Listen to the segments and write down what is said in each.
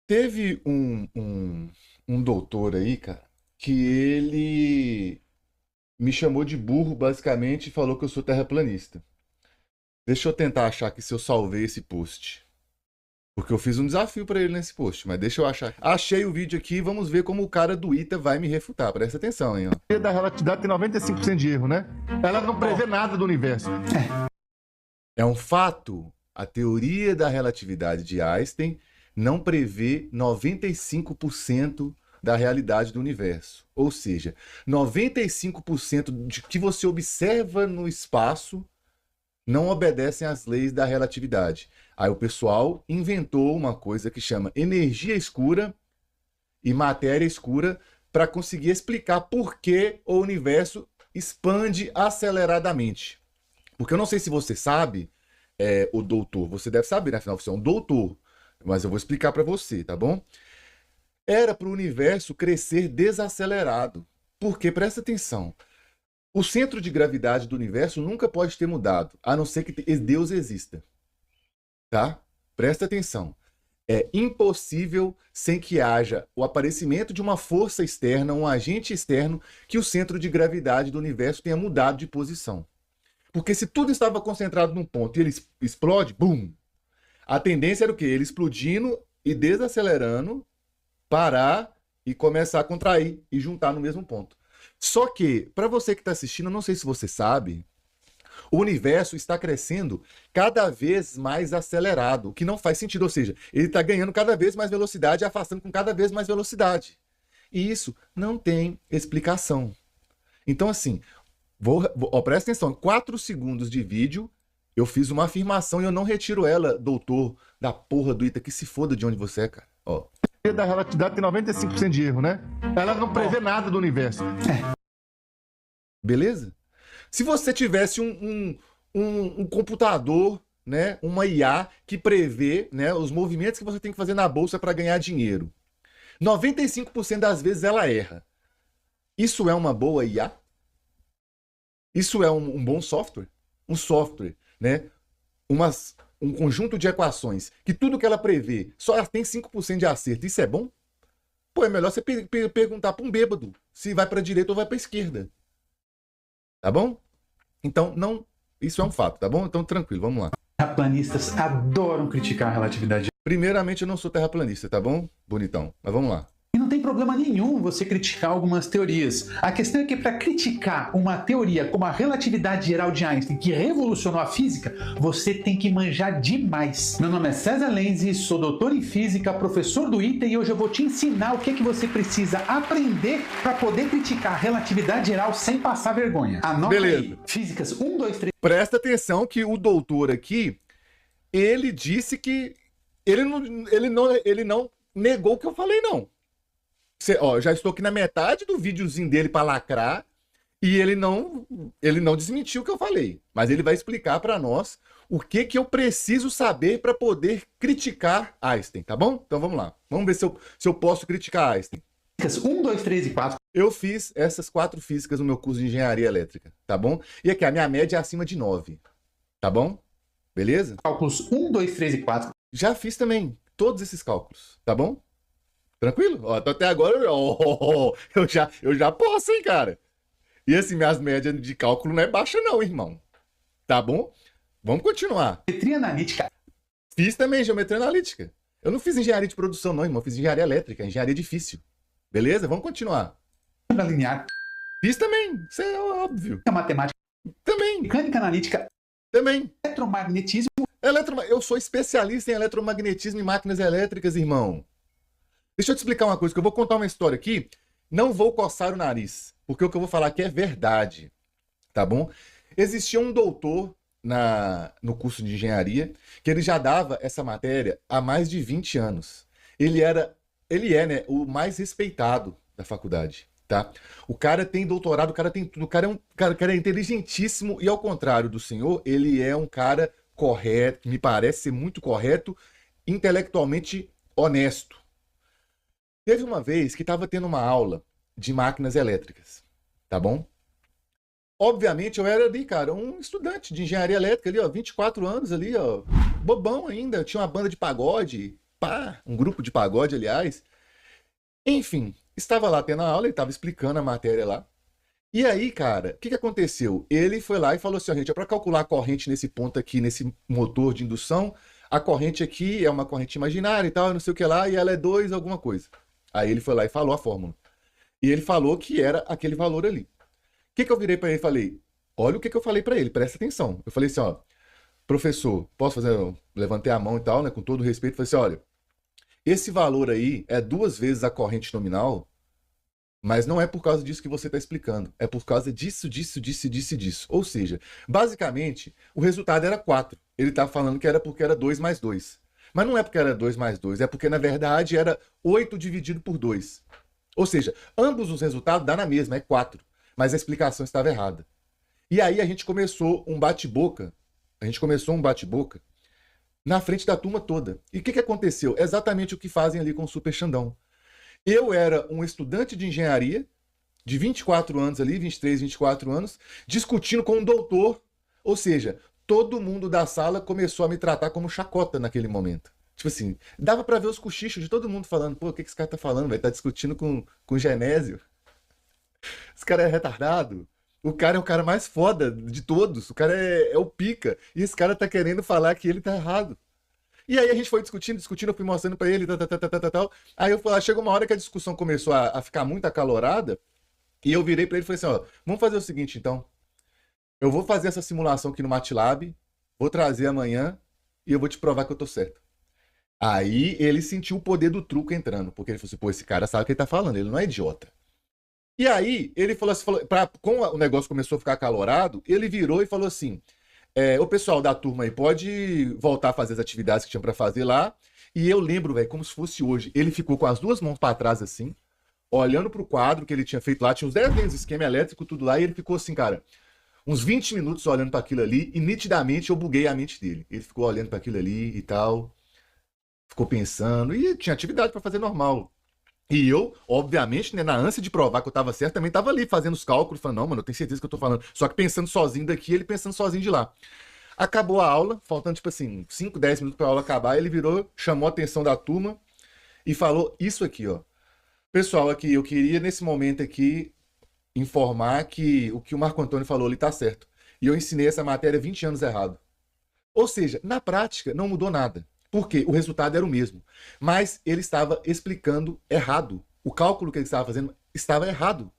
Teve um doutor aí, cara, que ele me chamou de burro, basicamente, e falou que eu sou terraplanista. Deixa eu tentar achar aqui se eu salvei esse post. Porque eu fiz um desafio pra ele nesse post, mas deixa eu achar. Achei o vídeo aqui, vamos ver como o cara do ITA vai me refutar. Presta atenção, hein, ó. A da relatividade tem 95% de erro, né? Ela não prevê nada do universo. É um fato. A teoria da relatividade de Einstein não prevê 95% da realidade do universo. Ou seja, 95% de que você observa no espaço não obedecem às leis da relatividade. Aí o pessoal inventou uma coisa que chama energia escura e matéria escura para conseguir explicar por que o universo expande aceleradamente. Porque eu não sei se você sabe, o doutor, você deve saber, né? Afinal você é um doutor, mas eu vou explicar para você, tá bom? Era para o universo crescer desacelerado. Porque, presta atenção, o centro de gravidade do universo nunca pode ter mudado, a não ser que Deus exista. Tá? Presta atenção. É impossível sem que haja o aparecimento de uma força externa, um agente externo, que o centro de gravidade do universo tenha mudado de posição. Porque se tudo estava concentrado num ponto e ele explode, bum! A tendência era o quê? Ele explodindo e desacelerando, parar e começar a contrair e juntar no mesmo ponto. Só que, para você que está assistindo, eu não sei se você sabe, o universo está crescendo cada vez mais acelerado, o que não faz sentido, ou seja, ele está ganhando cada vez mais velocidade e afastando com cada vez mais velocidade. E isso não tem explicação. Então, assim, presta atenção, em 4 segundos de vídeo, eu fiz uma afirmação e eu não retiro ela, doutor da porra do ITA, que se foda de onde você é, cara. Ó. A da relatividade tem 95% de erro, né? Ela não prevê nada do universo. Beleza? Se você tivesse um computador, né, uma IA que prevê, né, os movimentos que você tem que fazer na bolsa para ganhar dinheiro, 95% das vezes ela erra. Isso é uma boa IA? Isso é um bom software? Um software, né? Um conjunto de equações que tudo que ela prevê só tem 5% de acerto. Isso é bom? Pô, é melhor você perguntar para um bêbado se vai para a direita ou vai para a esquerda. Tá bom? Então, não, isso é um fato, tá bom? Então, tranquilo, vamos lá. Terraplanistas adoram criticar a relatividade. Primeiramente, eu não sou terraplanista, tá bom? Bonitão. Mas vamos lá. E não tem problema nenhum você criticar algumas teorias. A questão é que para criticar uma teoria como a relatividade geral de Einstein, que revolucionou a física, você tem que manjar demais. Meu nome é César Lenzi, sou doutor em física, professor do ITA e hoje eu vou te ensinar o que você precisa aprender para poder criticar a relatividade geral sem passar vergonha. Anota aí. Físicas 1, 2, 3... Presta atenção que o doutor aqui, ele disse que ele não negou o que eu falei, não. Ó, já estou aqui na metade do videozinho dele para lacrar e ele não desmentiu o que eu falei, mas ele vai explicar para nós o que eu preciso saber para poder criticar Einstein, tá bom? Então vamos lá. Vamos ver se eu posso criticar Einstein. Físicas 1, 2, 3 e 4. Eu fiz essas 4 físicas no meu curso de engenharia elétrica, tá bom? E aqui a minha média é acima de 9, tá bom? Beleza? Cálculos 1, 2, 3 e 4. Já fiz também todos esses cálculos, tá bom? Tranquilo? Ó, até agora eu já posso, hein, cara? E assim, minhas médias de cálculo não é baixa não, irmão. Tá bom? Vamos continuar. Geometria analítica. Fiz também geometria analítica. Eu não fiz engenharia de produção não, irmão. Eu fiz engenharia elétrica, engenharia difícil. Beleza? Vamos continuar. Linear. Fiz também. Isso é óbvio. Matemática. Também. Mecânica analítica. Também. Eletromagnetismo. Eu sou especialista em eletromagnetismo e máquinas elétricas, irmão. Deixa eu te explicar uma coisa, que eu vou contar uma história aqui. Não vou coçar o nariz, porque o que eu vou falar aqui é verdade, tá bom? Existia um doutor no curso de engenharia, que ele já dava essa matéria há mais de 20 anos. Ele é, né, o mais respeitado da faculdade, tá? O cara tem doutorado, o cara tem tudo, o cara é inteligentíssimo e, ao contrário do senhor, ele é um cara correto, me parece ser muito correto, intelectualmente honesto. Teve uma vez que estava tendo uma aula de máquinas elétricas, tá bom? Obviamente eu era ali, cara, um estudante de engenharia elétrica ali, ó, 24 anos ali, ó, bobão ainda, tinha uma banda de pagode, pá, um grupo de pagode, aliás. Enfim, estava lá tendo a aula, ele estava explicando a matéria lá. E aí, cara, o que aconteceu? Ele foi lá e falou assim, ó, gente, é para calcular a corrente nesse ponto aqui, nesse motor de indução, a corrente aqui é uma corrente imaginária e tal, não sei o que lá, e ela é 2 alguma coisa. Aí ele foi lá e falou a fórmula. E ele falou que era aquele valor ali. O que eu virei para ele e falei? Olha o que eu falei para ele, presta atenção. Eu falei assim, ó, professor, posso fazer, eu levantei a mão e tal, né, com todo respeito, falei assim, olha, esse valor aí é 2 vezes a corrente nominal, mas não é por causa disso que você está explicando. É por causa disso, disso, disso, disso e disso. Ou seja, basicamente, o resultado era 4. Ele está falando que era porque era 2 mais 2. Mas não é porque era 2 mais 2, é porque, na verdade, era 8 dividido por 2. Ou seja, ambos os resultados dá na mesma, é 4. Mas a explicação estava errada. E aí a gente começou um bate-boca. Na frente da turma toda. E o que aconteceu? Exatamente o que fazem ali com o Super Xandão. Eu era um estudante de engenharia, de 24 anos ali, 23, 24 anos, discutindo com um doutor. Ou seja, todo mundo da sala começou a me tratar como chacota naquele momento. Tipo assim, dava pra ver os cochichos de todo mundo falando, pô, o que esse cara tá falando, velho? Tá discutindo com Genésio. Esse cara é retardado. O cara é o cara mais foda de todos. O cara é o pica. E esse cara tá querendo falar que ele tá errado. E aí a gente foi discutindo, eu fui mostrando pra ele, tal. Aí eu falei, chegou uma hora que a discussão começou a ficar muito acalorada, e eu virei pra ele e falei assim, ó, vamos fazer o seguinte, então. Eu vou fazer essa simulação aqui no MATLAB, vou trazer amanhã, e eu vou te provar que eu tô certo. Aí ele sentiu o poder do truco entrando, porque ele falou assim, pô, esse cara sabe o que ele tá falando, ele não é idiota. E aí ele falou assim, como o negócio começou a ficar acalorado, ele virou e falou assim, o pessoal da turma aí pode voltar a fazer as atividades que tinha pra fazer lá. E eu lembro, velho, como se fosse hoje. Ele ficou com as 2 mãos pra trás, assim, olhando pro quadro que ele tinha feito lá. Tinha uns 10 vezes esquema elétrico, tudo lá. E ele ficou assim, cara, uns 20 minutos olhando pra aquilo ali. E nitidamente eu buguei a mente dele. Ele ficou olhando pra aquilo ali e tal. Ficou pensando. E tinha atividade pra fazer normal. E eu, obviamente, né, na ânsia de provar que eu tava certo, também tava ali fazendo os cálculos, falando, não, mano, eu tenho certeza que eu tô falando. Só que pensando sozinho daqui, ele pensando sozinho de lá. Acabou a aula, faltando, tipo assim, 5, 10 minutos pra aula acabar, ele virou, chamou a atenção da turma e falou isso aqui, ó. Pessoal, aqui, eu queria, nesse momento aqui, informar que o que o Marco Antônio falou ali tá certo. E eu ensinei essa matéria 20 anos errado. Ou seja, na prática, não mudou nada. Por quê? O resultado era o mesmo. Mas ele estava explicando errado. O cálculo que ele estava fazendo estava errado.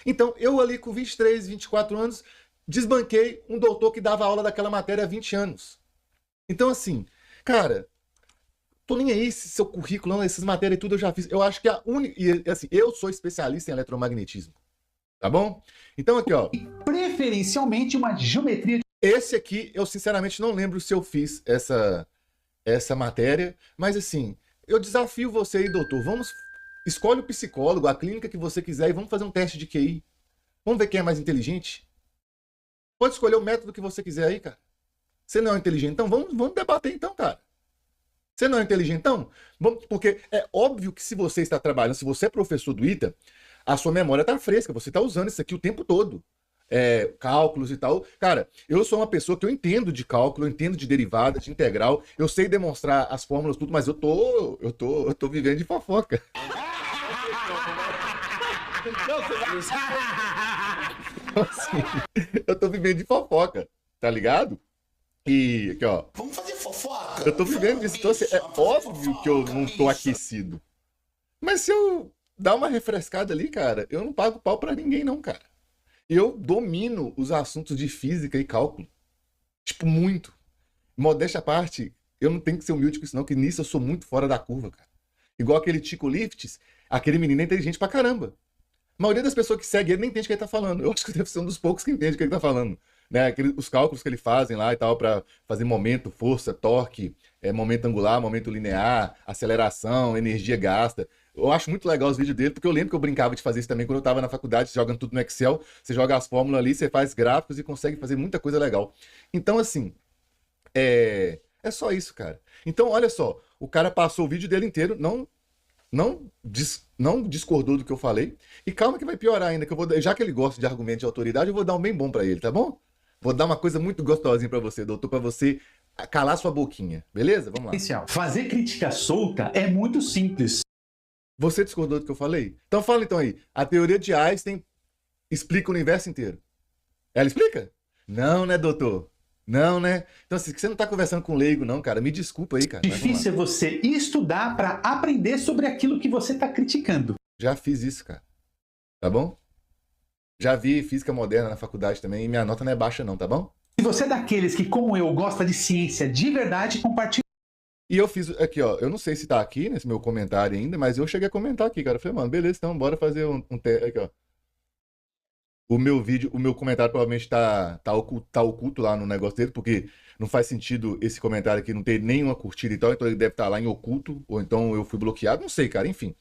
Então, eu ali com 23, 24 anos, desbanquei um doutor que dava aula daquela matéria há 20 anos. Então, assim, cara, tô nem aí se seu currículo, não, essas matérias e tudo eu já fiz. Eu acho que a única. E assim, eu sou especialista em eletromagnetismo. Tá bom? Então, aqui, ó. Preferencialmente uma geometria. Esse aqui, eu sinceramente não lembro se eu fiz essa matéria, mas assim, eu desafio você aí, doutor, escolhe o psicólogo, a clínica que você quiser e vamos fazer um teste de QI. Vamos ver quem é mais inteligente. Pode escolher o método que você quiser aí, cara. Você não é inteligente, então vamos debater então, cara. Você não é inteligente, então? Porque é óbvio que se você está trabalhando, se você é professor do ITA, a sua memória está fresca, você está usando isso aqui o tempo todo. Cálculos e tal. Cara, eu sou uma pessoa que eu entendo de cálculo, eu entendo de derivada, de integral, eu sei demonstrar as fórmulas, tudo, mas eu tô vivendo de fofoca. Assim, eu tô vivendo de fofoca, tá ligado? E aqui, ó. Vamos fazer fofoca? Eu tô vivendo disso, então, assim, é óbvio que eu não tô aquecido. Mas se eu dar uma refrescada ali, cara, eu não pago pau pra ninguém, não, cara. Eu domino os assuntos de física e cálculo. Tipo, muito. Modéstia à parte, eu não tenho que ser humilde com isso, não, que nisso eu sou muito fora da curva, cara. Igual aquele Tico Lifts, aquele menino é inteligente pra caramba. A maioria das pessoas que segue ele nem entende o que ele tá falando. Eu acho que deve ser um dos poucos que entende o que ele tá falando. Né? Os cálculos que ele fazem lá e tal, pra fazer momento, força, torque, momento angular, momento linear, aceleração, energia gasta. Eu acho muito legal os vídeos dele, porque eu lembro que eu brincava de fazer isso também quando eu tava na faculdade, jogando tudo no Excel, você joga as fórmulas ali, você faz gráficos e consegue fazer muita coisa legal. Então, assim, é só isso, cara. Então, olha só, o cara passou o vídeo dele inteiro, não discordou do que eu falei, e calma que vai piorar ainda, que eu vou, já que ele gosta de argumento de autoridade, eu vou dar um bem bom pra ele, tá bom? Vou dar uma coisa muito gostosinha pra você, doutor, pra você calar sua boquinha, beleza? Vamos lá. Fazer crítica solta é muito simples. Você discordou do que eu falei? Então fala então aí. A teoria de Einstein explica o universo inteiro. Ela explica? Não, né, doutor? Não, né? Então, assim, você não tá conversando com leigo, não, cara. Me desculpa aí, cara. Difícil é você estudar para aprender sobre aquilo que você tá criticando. Já fiz isso, cara. Tá bom? Já vi física moderna na faculdade também e minha nota não é baixa, não, tá bom? Se você é daqueles que, como eu, gosta de ciência de verdade, compartilha. E eu fiz aqui, ó. Eu não sei se tá aqui nesse meu comentário ainda, mas eu cheguei a comentar aqui, cara. Eu falei, mano, beleza, então bora fazer aqui, ó. O meu vídeo, o meu comentário provavelmente tá oculto lá no negócio dele, porque não faz sentido esse comentário aqui não ter nenhuma curtida e tal, então ele deve estar lá em oculto, ou então eu fui bloqueado, não sei, cara, enfim.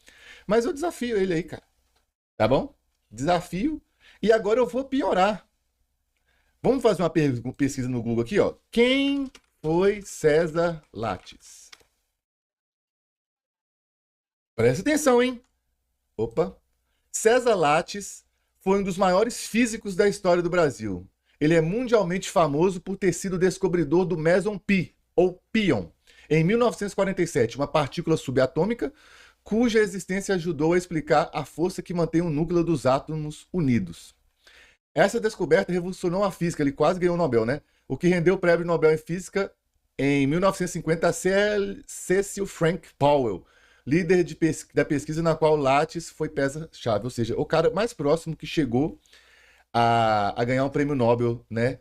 Mas eu desafio ele aí, cara. Tá bom? Desafio. E agora eu vou piorar. Vamos fazer uma pesquisa no Google aqui, ó. Quem foi César Lattes? Presta atenção, hein? Opa. César Lattes foi um dos maiores físicos da história do Brasil. Ele é mundialmente famoso por ter sido o descobridor do meson pi, ou pion, em 1947, uma partícula subatômica cuja existência ajudou a explicar a força que mantém o núcleo dos átomos unidos. Essa descoberta revolucionou a física, ele quase ganhou o Nobel, né? O que rendeu o prêmio Nobel em Física em 1950 a Cecil Frank Powell, líder da pesquisa na qual Lattes foi peça-chave, ou seja, o cara mais próximo que chegou a ganhar um prêmio Nobel, né,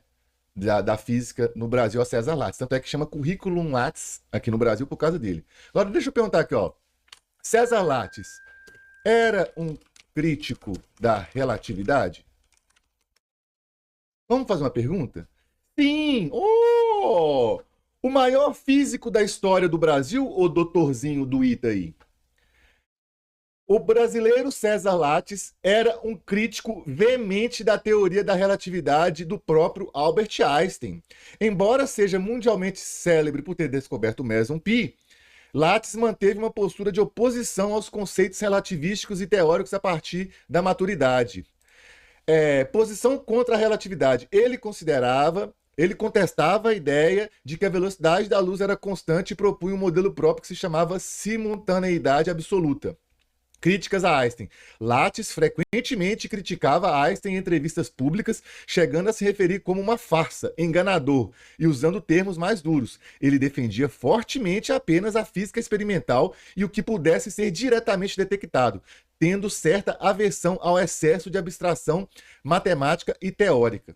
da física no Brasil, a César Lattes. Tanto é que chama Curriculum Lattes aqui no Brasil por causa dele. Agora, deixa eu perguntar aqui, ó. César Lattes era um crítico da relatividade? Vamos fazer uma pergunta? Sim! Oh! O maior físico da história do Brasil, o doutorzinho do Itaí? O brasileiro César Lattes era um crítico veemente da teoria da relatividade do próprio Albert Einstein. Embora seja mundialmente célebre por ter descoberto o meson pi, Lattes manteve uma postura de oposição aos conceitos relativísticos e teóricos a partir da maturidade. Posição contra a relatividade. Ele contestava a ideia de que a velocidade da luz era constante e propunha um modelo próprio que se chamava simultaneidade absoluta. Críticas a Einstein. Lattes frequentemente criticava Einstein em entrevistas públicas, chegando a se referir como uma farsa, enganador, e usando termos mais duros. Ele defendia fortemente apenas a física experimental e o que pudesse ser diretamente detectado, tendo certa aversão ao excesso de abstração matemática e teórica.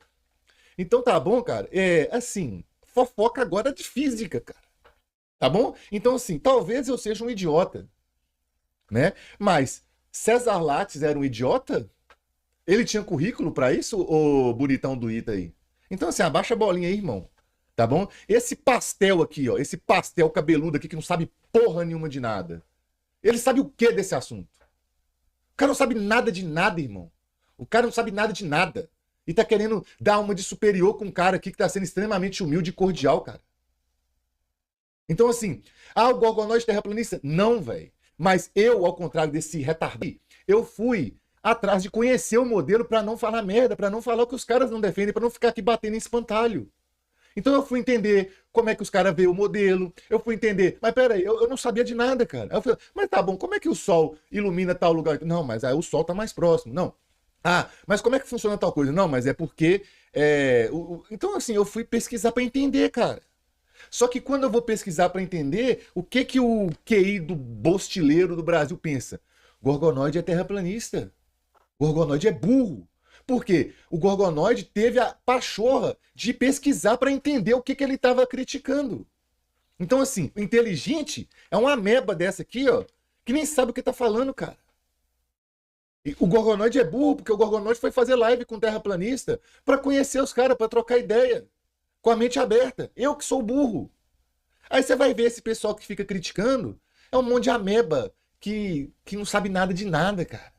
Então tá bom, cara? Assim, fofoca agora de física, cara. Tá bom? Então assim, talvez eu seja um idiota, né? Mas César Lattes era um idiota? Ele tinha currículo para isso, o bonitão do Ita aí? Então assim, abaixa a bolinha aí, irmão. Tá bom? Esse pastel aqui, ó, esse pastel cabeludo aqui que não sabe porra nenhuma de nada. Ele sabe o que desse assunto? O cara não sabe nada de nada, irmão. O cara não sabe nada de nada. E tá querendo dar uma de superior com um cara aqui que tá sendo extremamente humilde e cordial, cara. Então assim, o Gorgonoide terraplanista? Não, velho. Mas eu, ao contrário desse retardado, eu fui atrás de conhecer o modelo para não falar merda, para não falar o que os caras não defendem, para não ficar aqui batendo em espantalho. Então eu fui entender como é que os caras veem o modelo, eu fui entender, mas peraí, eu não sabia de nada, cara. Aí eu falei, mas tá bom, como é que o Sol ilumina tal lugar? Não, mas aí o Sol tá mais próximo. Não. Mas como é que funciona tal coisa? Não, mas é porque... Então assim, eu fui pesquisar para entender, cara. Só que quando eu vou pesquisar para entender, o que o QI do bostileiro do Brasil pensa? Gorgonoide é terraplanista. Gorgonoide é burro. Por quê? O Gorgonoide teve a pachorra de pesquisar para entender o que ele estava criticando. Então, assim, o inteligente é uma ameba dessa aqui, ó, que nem sabe o que tá falando, cara. E o Gorgonoide é burro, porque o Gorgonoide foi fazer live com terraplanista para conhecer os caras, para trocar ideia. Com a mente aberta. Eu que sou burro. Aí você vai ver esse pessoal que fica criticando, é um monte de ameba que não sabe nada de nada, cara.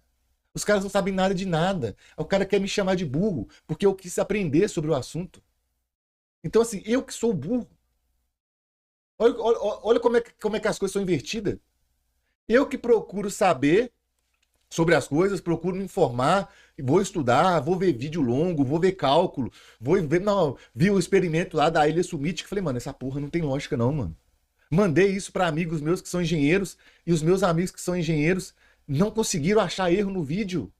Os caras não sabem nada de nada. O cara quer me chamar de burro, porque eu quis aprender sobre o assunto. Então, assim, eu que sou burro. Olha como é que as coisas são invertidas. Eu que procuro saber sobre as coisas, procuro me informar, vou estudar, vou ver vídeo longo, vou ver cálculo, vou ver, não, vi o experimento lá da Ilha Summit, falei, mano, essa porra não tem lógica não, mano. Mandei isso para amigos meus que são engenheiros e os meus amigos que são engenheiros não conseguiram achar erro no vídeo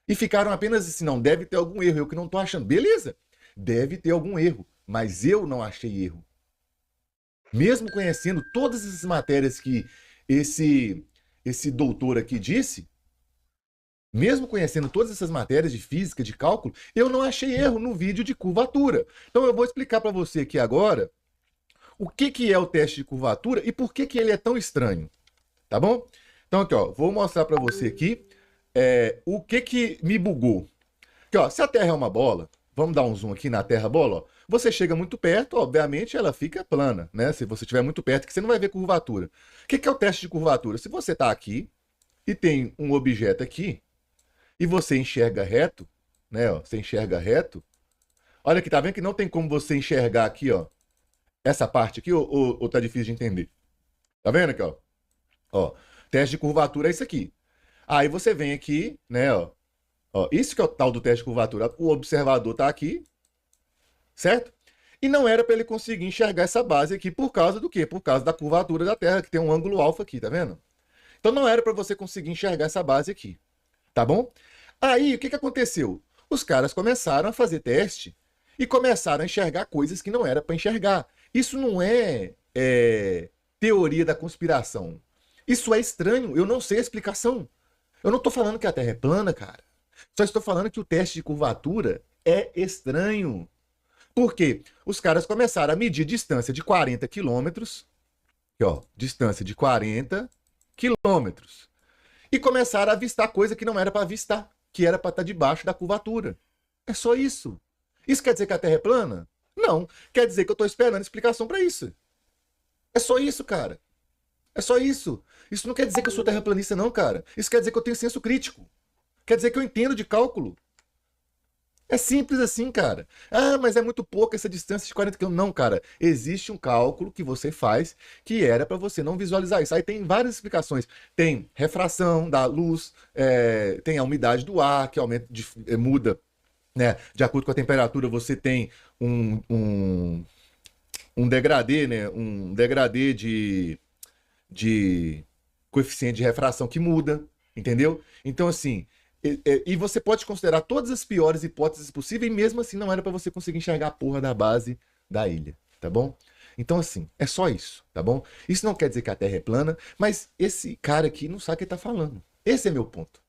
e ficaram apenas assim, não, deve ter algum erro, eu que não tô achando. Beleza, deve ter algum erro, mas eu não achei erro. Mesmo conhecendo todas essas matérias que esse doutor aqui disse, mesmo conhecendo todas essas matérias de física, de cálculo, eu não achei erro no vídeo de curvatura. Então eu vou explicar para você aqui agora o que é o teste de curvatura e por que ele é tão estranho, tá bom? Então aqui, ó, vou mostrar para você aqui o que me bugou. Aqui, ó, se a Terra é uma bola, vamos dar um zoom aqui na Terra bola, ó, você chega muito perto, obviamente ela fica plana, né? Se você estiver muito perto, que você não vai ver curvatura. O que é o teste de curvatura? Se você está aqui e tem um objeto aqui e você enxerga reto, né? Ó, você enxerga reto. Olha aqui, tá vendo que não tem como você enxergar aqui, ó, essa parte aqui, ou tá difícil de entender? Tá vendo aqui, ó? Ó, teste de curvatura é isso aqui. Aí você vem aqui, né, ó. Ó, isso que é o tal do teste de curvatura. O observador tá aqui, certo? E não era para ele conseguir enxergar essa base aqui por causa do quê? Por causa da curvatura da Terra, que tem um ângulo alfa aqui, tá vendo? Então não era para você conseguir enxergar essa base aqui, tá bom? Aí, o que aconteceu? Os caras começaram a fazer teste e começaram a enxergar coisas que não era para enxergar. Isso não é teoria da conspiração. Isso é estranho, eu não sei a explicação. Eu não estou falando que a Terra é plana, cara. Só estou falando que o teste de curvatura é estranho. Por quê? Os caras começaram a medir distância de 40 quilômetros, distância de 40 quilômetros, e começaram a avistar coisa que não era para avistar, que era para estar debaixo da curvatura. É só isso. Isso quer dizer que a Terra é plana? Não. Quer dizer que eu estou esperando explicação para isso. É só isso, cara. É só isso. Isso não quer dizer que eu sou terraplanista, não, cara. Isso quer dizer que eu tenho senso crítico. Quer dizer que eu entendo de cálculo. É simples assim, cara. Ah, mas é muito pouco essa distância de 40 quilômetros. Não, cara. Existe um cálculo que você faz que era para você não visualizar isso. Aí tem várias explicações. Tem refração da luz, tem a umidade do ar, que aumenta, muda, né? De acordo com a temperatura, você tem um degradê, né? Um degradê de coeficiente de refração que muda, entendeu? Então, assim, e você pode considerar todas as piores hipóteses possíveis e mesmo assim não era para você conseguir enxergar a porra da base da ilha, tá bom? Então, assim, é só isso, tá bom? Isso não quer dizer que a Terra é plana, mas esse cara aqui não sabe o que ele tá falando. Esse é meu ponto.